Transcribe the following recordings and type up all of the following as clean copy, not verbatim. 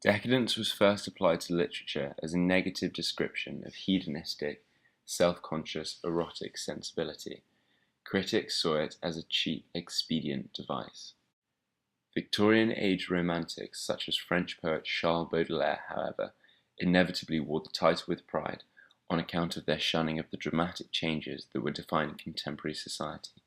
Decadence was first applied to literature as a negative description of hedonistic, self-conscious, erotic sensibility. Critics saw it as a cheap, expedient device. Victorian age romantics such as French poet Charles Baudelaire, however, inevitably wore the title with pride on account of their shunning of the dramatic changes that were defining contemporary society.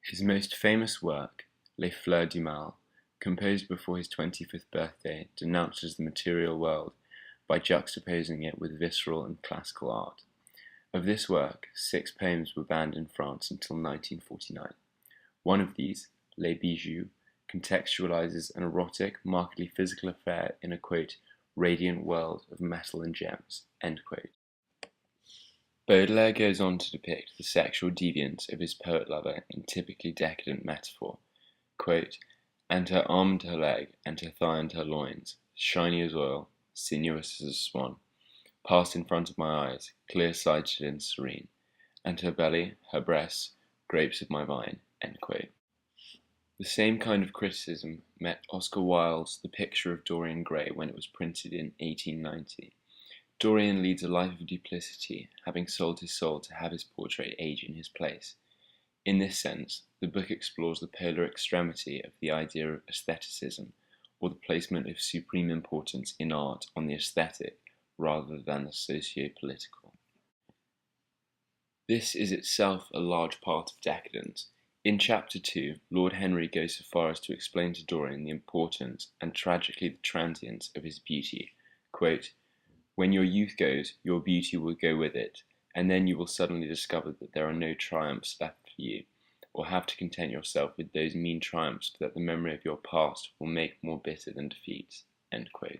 His most famous work, Les Fleurs du Mal, composed before his 25th birthday, denounces the material world by juxtaposing it with visceral and classical art. Of this work, 6 poems were banned in France until 1949. One of these, Les Bijoux, contextualizes an erotic, markedly physical affair in a, quote, radiant world of metal and gems, end quote. Baudelaire goes on to depict the sexual deviance of his poet-lover in typically decadent metaphor, quote, and her arm and her leg, and her thigh and her loins, shiny as oil, sinuous as a swan, passed in front of my eyes, clear-sighted and serene, and her belly, her breasts, grapes of my vine, end quote. The same kind of criticism met Oscar Wilde's The Picture of Dorian Gray when it was printed in 1890. Dorian leads a life of duplicity, having sold his soul to have his portrait age in his place. In this sense, the book explores the polar extremity of the idea of aestheticism, or the placement of supreme importance in art on the aesthetic rather than the socio-political. This is itself a large part of Decadence. In Chapter 2, Lord Henry goes so far as to explain to Dorian the importance and tragically the transience of his beauty. Quote, when your youth goes, your beauty will go with it, and then you will suddenly discover that there are no triumphs left for you, or have to content yourself with those mean triumphs that the memory of your past will make more bitter than defeats. End quote.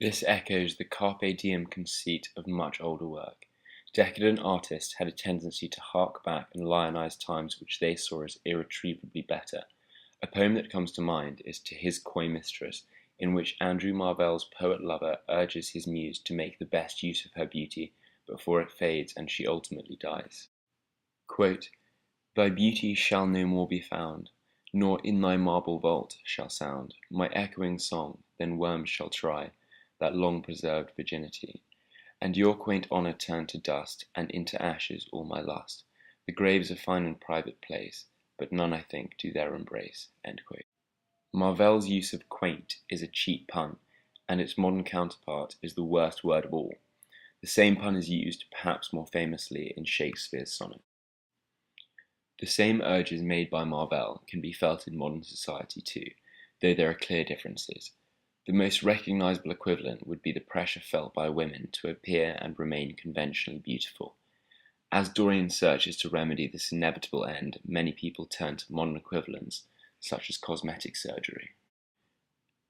This echoes the carpe diem conceit of much older work. Decadent artists had a tendency to hark back and lionize times which they saw as irretrievably better. A poem that comes to mind is To His Coy Mistress, in which Andrew Marvell's poet-lover urges his muse to make the best use of her beauty before it fades and she ultimately dies. Quote, thy beauty shall no more be found, nor in thy marble vault shall sound my echoing song, then worms shall try that long-preserved virginity. And your quaint honour turn to dust, and into ashes all my lust. The grave's a fine and private place, but none, I think, do there embrace. End quote. Marvell's use of quaint is a cheap pun, and its modern counterpart is the worst word of all. The same pun is used, perhaps more famously, in Shakespeare's sonnet. The same urges made by Marvell can be felt in modern society too, though there are clear differences. The most recognizable equivalent would be the pressure felt by women to appear and remain conventionally beautiful. As Dorian searches to remedy this inevitable end, many people turn to modern equivalents, such as cosmetic surgery.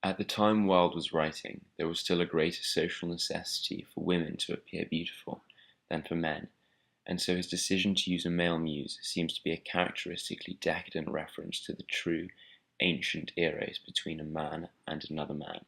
At the time Wilde was writing, there was still a greater social necessity for women to appear beautiful than for men, and so his decision to use a male muse seems to be a characteristically decadent reference to the true, ancient eros between a man and another man.